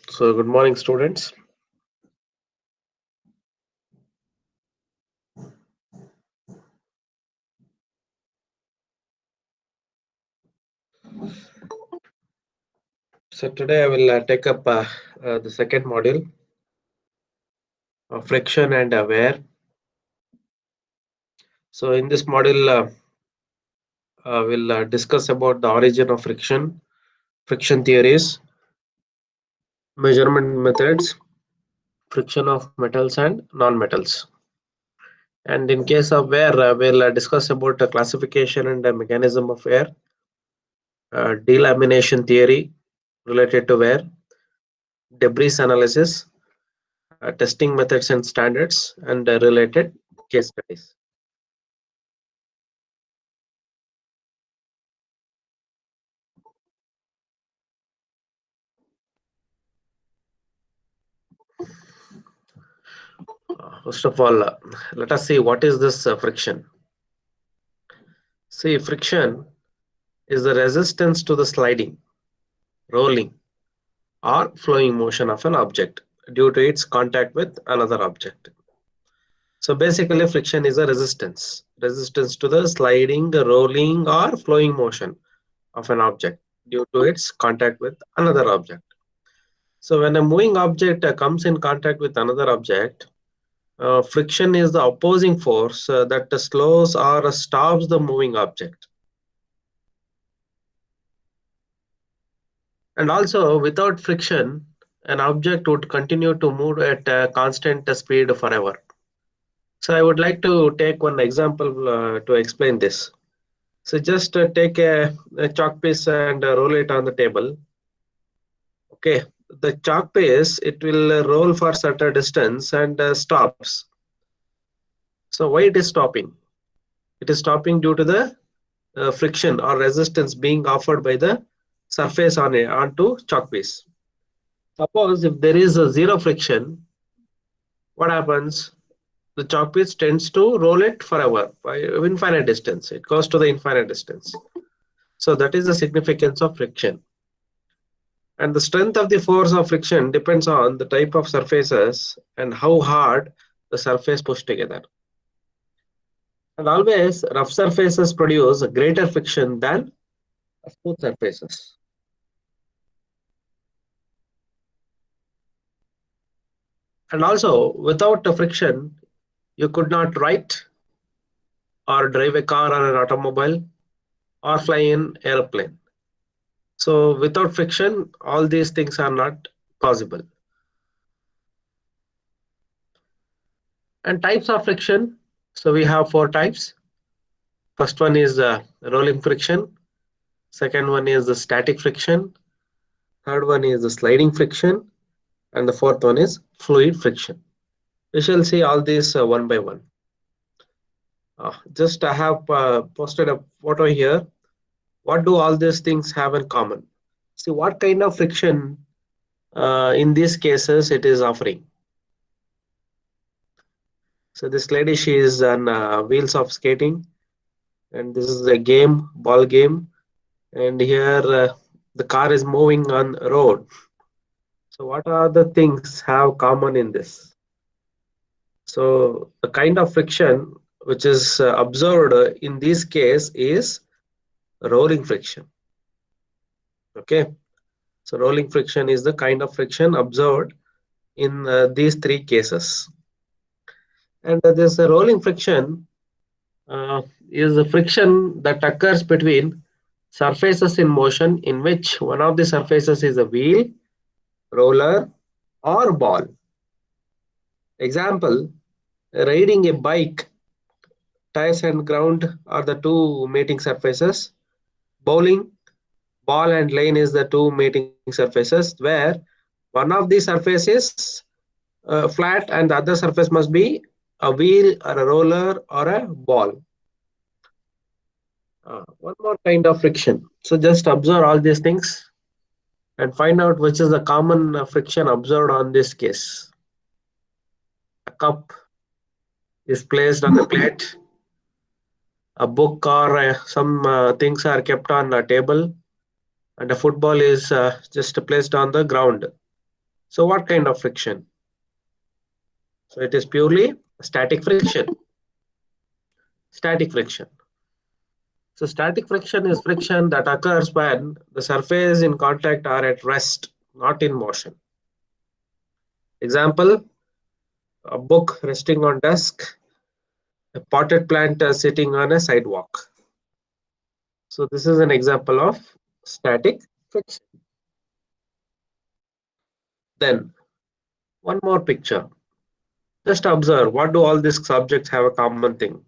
So, good morning, students. So, today I will take up the second module of friction and wear. So, in this module, we'll discuss about the origin of friction theories, measurement methods, friction of metals and non-metals. And in case of wear, we'll discuss about the classification and the mechanism of wear, delamination theory related to wear, debris analysis, testing methods and standards, and related case studies. First of all, let us see what is this friction. See, friction is the resistance to the sliding, rolling, or flowing motion of an object due to its contact with another object. So basically, friction is a resistance to the sliding, rolling, or flowing motion of an object due to its contact with another object. So when a moving object comes in contact with another object, friction is the opposing force that slows or stops the moving object. And also, without friction, an object would continue to move at a constant speed forever. So I would like to take one example to explain this. So just take a chalk piece and roll it on the table. Okay, the chalk piece, it will roll for certain distance and stops. So why it is stopping? It is stopping due to the friction or resistance being offered by the surface onto chalk piece. Suppose if there is a zero friction, what happens? The chalk piece tends to roll it forever by infinite distance. It goes to the infinite distance. So that is the significance of friction. And the strength of the force of friction depends on the type of surfaces and how hard the surface pushed together. And always rough surfaces produce greater friction than smooth surfaces. And also, without the friction, you could not write or drive a car or an automobile or fly in airplane. So without friction, all these things are not possible. And types of friction. So we have four types. First one is rolling friction. Second one is the static friction. Third one is the sliding friction. And the fourth one is fluid friction. We shall see all these one by one. Just I have posted a photo here. What do all these things have in common? See what kind of friction in these cases it is offering. So this lady, she is on wheels of skating, and this is a game, ball game, and here the car is moving on road. So what are the things have common in this? So the kind of friction which is observed in this case is rolling friction. Okay, so rolling friction is the kind of friction observed in these three cases. And this rolling friction uh, is the friction that occurs between surfaces in motion in which one of the surfaces is a wheel, roller, or ball. Example, riding a bike, tires and ground are the two mating surfaces. Bowling, ball and lane is the two mating surfaces where one of the surface is flat and the other surface must be a wheel or a roller or a ball. One more kind of friction. So just observe all these things and find out which is the common friction observed on this case. A cup is placed on the plate. A book or some things are kept on a table. and a football is just placed on the ground. So what kind of friction? So it is purely static friction. Static friction. So static friction is friction that occurs when the surface in contact are at rest, not in motion. Example, a book resting on desk, a potted plant sitting on a sidewalk. So this is an example of static friction. Then one more picture. Just observe, what do all these subjects have a common thing?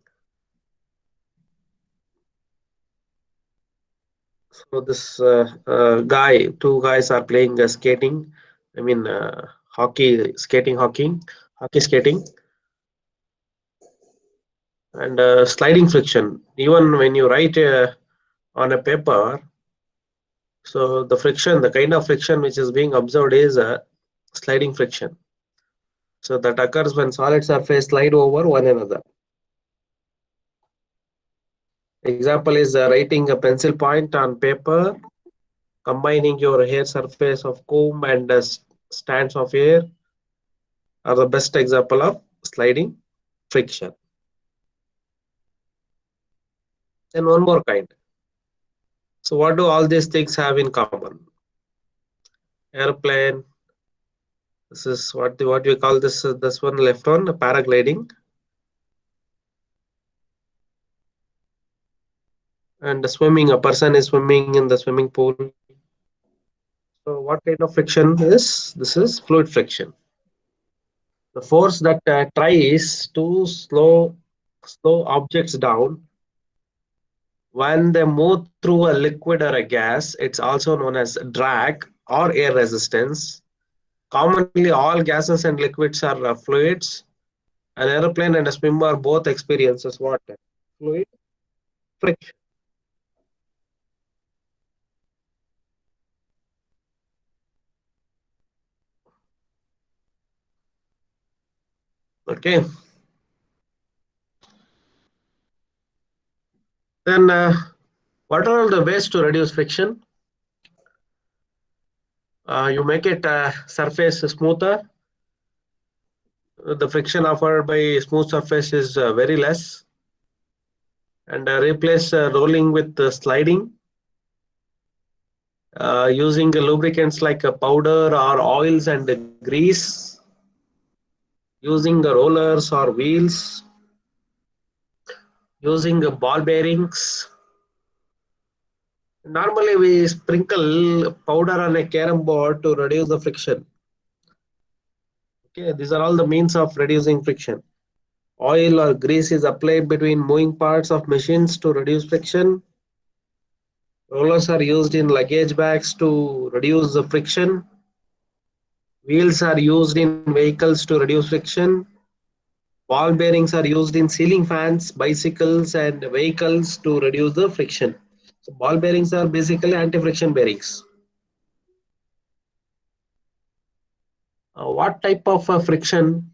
So this two guys are playing skating. I mean hockey, skating, hockey skating, and sliding friction. Even when you write on a paper, so the friction, the kind of friction which is being observed is sliding friction. So that occurs when solid surface slide over one another. Example is writing a pencil point on paper, combining your hair surface of comb and strands of hair are the best example of sliding friction. Then one more kind. So what do all these things have in common? Airplane. This is what we call this one left on paragliding, and swimming. A person is swimming in the swimming pool. So what kind of friction is this? Is fluid friction. The force that tries to slow objects down when they move through a liquid or a gas. It's also known as drag or air resistance. Commonly, all gases and liquids are fluids. An aeroplane and a swimmer both experiences what? Fluid friction. Okay. Then what are all the ways to reduce friction? You make it surface smoother. The friction offered by smooth surface is very less, and replace rolling with sliding. Using lubricants like powder or oils and grease, using rollers or wheels, using ball bearings. Normally, we sprinkle powder on a carom board to reduce the friction. Okay, these are all the means of reducing friction. Oil or grease is applied between moving parts of machines to reduce friction. Rollers are used in luggage bags to reduce the friction. Wheels are used in vehicles to reduce friction. Ball bearings are used in ceiling fans, bicycles, and vehicles to reduce the friction. So ball bearings are basically anti-friction bearings. What type of friction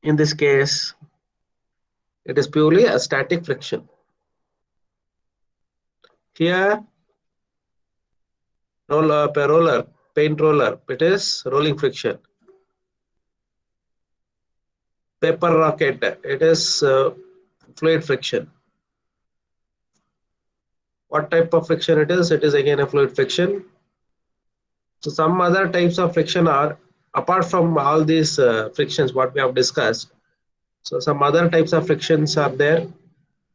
in this case? It is purely a static friction. Here, roller, paint roller, it is rolling friction. Paper rocket, it is fluid friction. What type of friction it is? It is again a fluid friction. So some other types of friction are, apart from all these frictions what we have discussed, so some other types of frictions are there.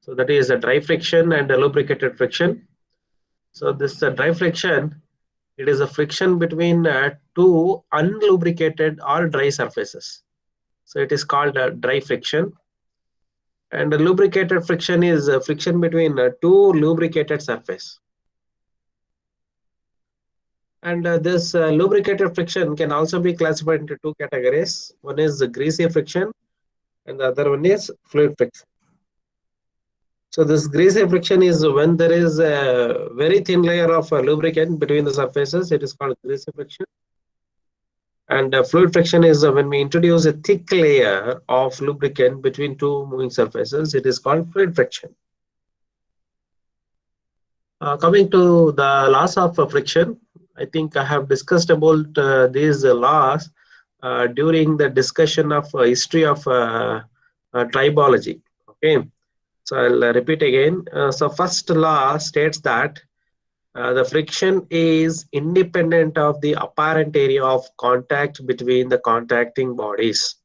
So that is a dry friction and a lubricated friction. So this dry friction, it is a friction between two unlubricated or dry surfaces. So it is called dry friction. And a lubricated friction is a friction between two lubricated surface. And this lubricated friction can also be classified into two categories. One is the greasy friction, and the other one is fluid friction. So this greasy friction is when there is a very thin layer of lubricant between the surfaces. It is called greasy friction. And fluid friction is when we introduce a thick layer of lubricant between two moving surfaces. It is called fluid friction. Coming to the loss of friction. I think I have discussed about these laws during the discussion of history of tribology. Okay, so I'll repeat again. So first law states that the friction is independent of the apparent area of contact between the contacting bodies.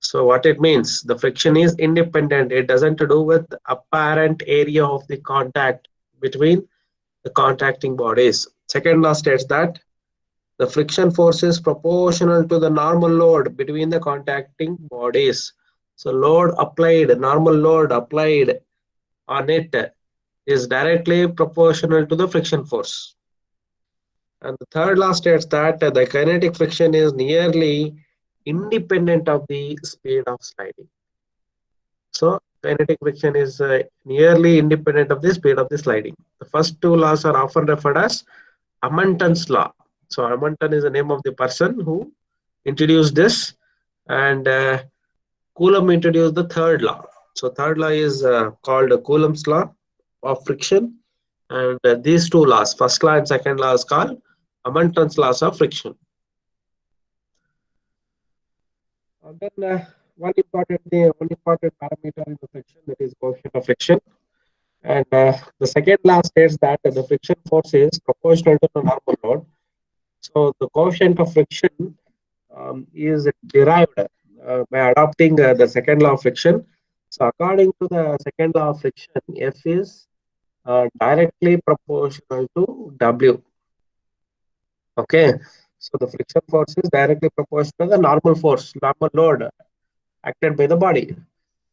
So what it means, the friction is independent. It doesn't do with the apparent area of the contact between the contacting bodies. Second law states that the friction force is proportional to the normal load between the contacting bodies. So normal load applied on it is directly proportional to the friction force. And the third law states that the kinetic friction is nearly independent of the speed of sliding. So kinetic friction is nearly independent of the speed of the sliding. The first two laws are often referred as Amonton's law. So Amonton is the name of the person who introduced this, and Coulomb introduced the third law. So third law is called Coulomb's law of friction, and these two laws, first law and second law, is called Amonton's laws of friction. And then one important parameter in the friction, that is coefficient of friction. And the second law states that the friction force is proportional to the normal load. So the coefficient of friction is derived by adopting the second law of friction. So according to the second law of friction, F is directly proportional to W. Okay, so the friction force is directly proportional to the normal load acted by the body.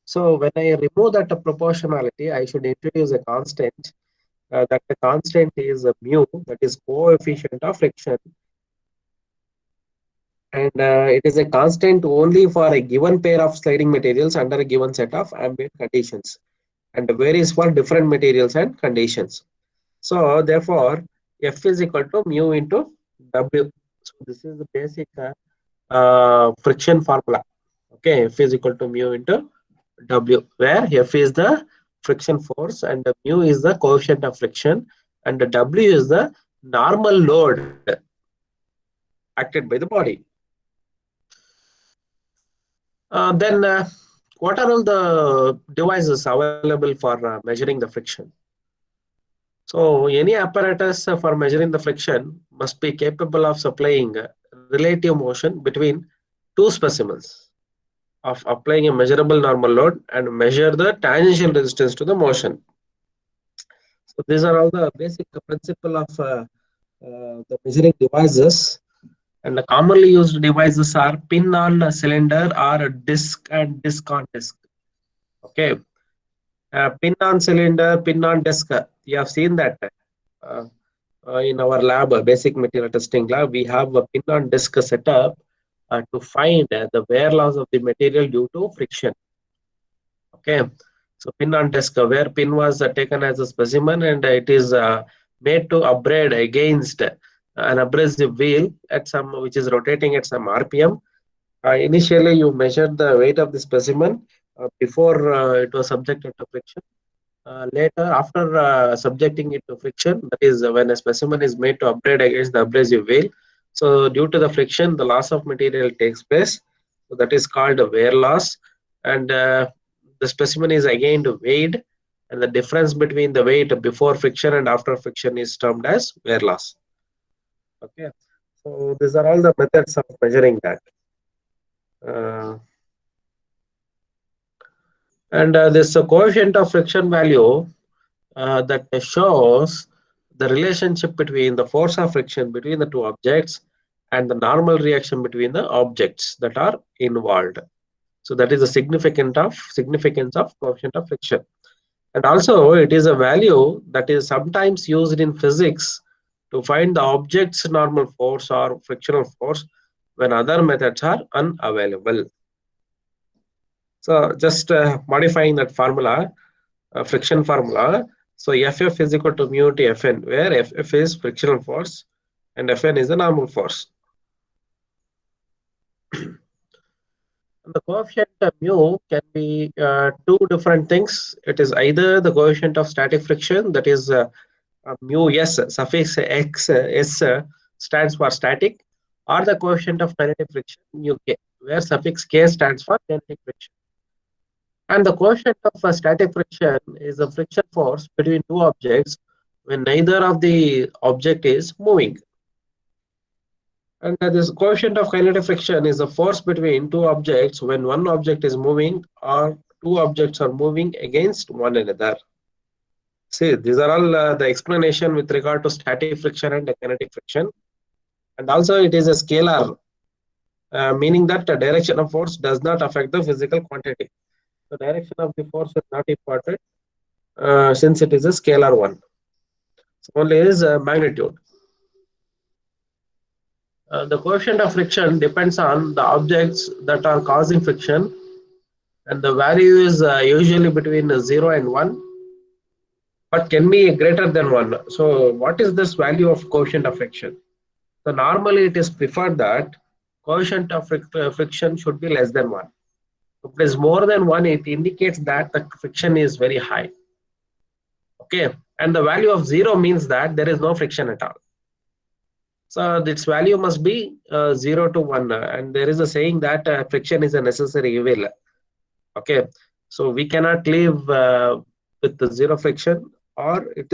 So when I remove that proportionality, I should introduce a constant. That the constant is mu, that is coefficient of friction, and it is a constant only for a given pair of sliding materials under a given set of ambient conditions, and varies for different materials and conditions. So therefore, F is equal to mu into W. So this is the basic friction formula. Okay, F is equal to mu into W, where F is the friction force and the mu is the coefficient of friction, and the W is the normal load acted by the body. Then, what are all the devices available for measuring the friction? So, any apparatus for measuring the friction must be capable of supplying relative motion between two specimens, of applying a measurable normal load and measure the tangential resistance to the motion. So, these are all the basic principle of the measuring devices. And the commonly used devices are pin on cylinder or disc and disc on disc. Okay, pin on cylinder, pin on disc. You have seen that uh, in our lab, basic material testing lab, we have a pin on disc setup to find the wear loss of the material due to friction. Okay, so pin on disc, where pin was taken as a specimen, and it is made to abrade against an abrasive wheel at some which is rotating at some RPM. Initially, you measured the weight of the specimen before it was subjected to friction. Later, after subjecting it to friction, that is when a specimen is made to abrade against the abrasive wheel. So, due to the friction, the loss of material takes place. So, that is called a wear loss. And the specimen is again weighed, and the difference between the weight before friction and after friction is termed as wear loss. Okay. So, these are all the methods of measuring that. Uh, and this coefficient of friction value that shows the relationship between the force of friction between the two objects and the normal reaction between the objects that are involved. So that is the significance of coefficient of friction. And also it is a value that is sometimes used in physics to find the object's normal force or frictional force when other methods are unavailable. So just modifying that formula, friction formula. So Ff is equal to mu to Fn, where Ff is frictional force and Fn is the normal force. And the coefficient of mu can be two different things. It is either the coefficient of static friction, that is mu s suffix x s stands for static, or the coefficient of kinetic friction mu k, where suffix k stands for kinetic friction. And the coefficient of a static friction is the friction force between two objects when neither of the object is moving. And this coefficient of kinetic friction is the force between two objects when one object is moving or two objects are moving against one another. See, these are all the explanation with regard to static friction and kinetic friction. And also it is a scalar, meaning that the direction of force does not affect the physical quantity. The direction of the force is not important since it is a scalar one. So only is magnitude. The coefficient of friction depends on the objects that are causing friction, and the value is usually between 0 and 1, but can be greater than 1. So what is this value of coefficient of friction? So normally it is preferred that coefficient of friction should be less than 1. If it is more than 1, it indicates that the friction is very high. Okay, and the value of 0 means that there is no friction at all. So its value must be 0 to 1. And there is a saying that friction is a necessary evil. Okay, so we cannot live with the zero friction, or it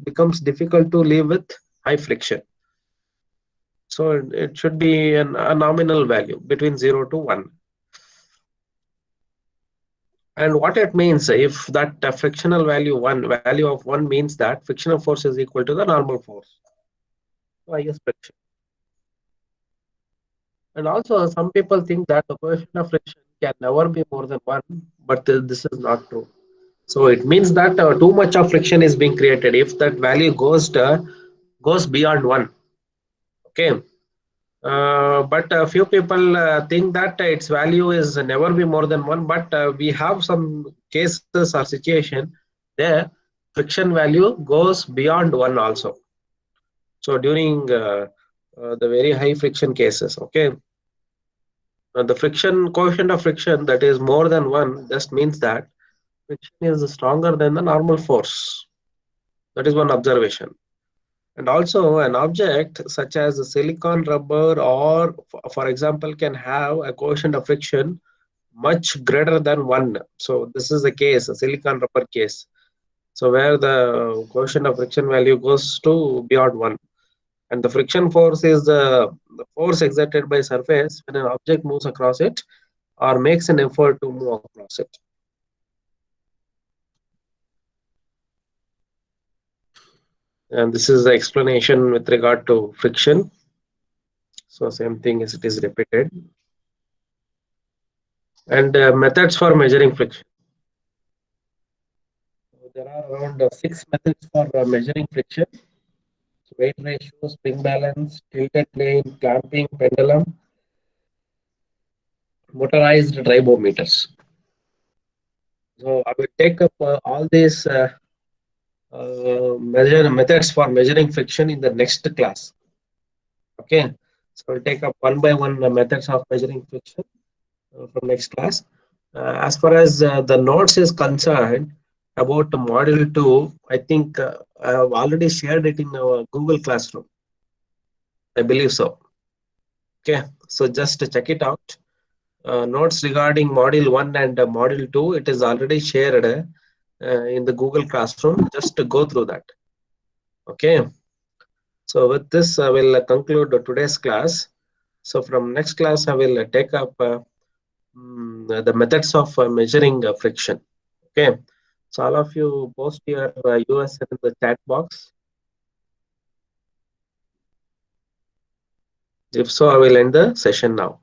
becomes difficult to live with high friction. So it should be a nominal value between 0 to 1. And what it means, if that frictional value of 1 means that frictional force is equal to the normal force. So I guess friction. And also some people think that the coefficient of friction can never be more than 1, but this is not true. So it means that too much of friction is being created if that value goes beyond 1. Okay. But a few people think that its value is never be more than 1, but we have some cases or situation there friction value goes beyond 1 also. So during the very high friction cases, okay, the friction coefficient of friction that is more than 1 just means that friction is stronger than the normal force. That is one observation. And also an object such as a silicon rubber or for example can have a coefficient of friction much greater than 1. So this is the case, a silicon rubber case. So where the coefficient of friction value goes to beyond 1. And the friction force is the force exerted by surface when an object moves across it or makes an effort to move across it. And this is the explanation with regard to friction. So same thing as it is repeated. And methods for measuring friction. So there are around 6 methods for measuring friction. So weight ratio, spring balance, tilted plane, clamping, pendulum, motorized tribometers. So I will take up all these methods for measuring friction in the next class. Okay, so we'll take up one by one methods of measuring friction from next class. As far as the notes is concerned about module 2, I think I have already shared it in our Google Classroom. I believe so. Okay, so just check it out. Notes regarding module 1 and module 2, it is already shared in the Google Classroom. Just to go through that. Okay, so with this, I will conclude today's class. So from next class, I will take up the methods of measuring friction. Okay, so all of you post your USN in the chat box. If so, I will end the session now.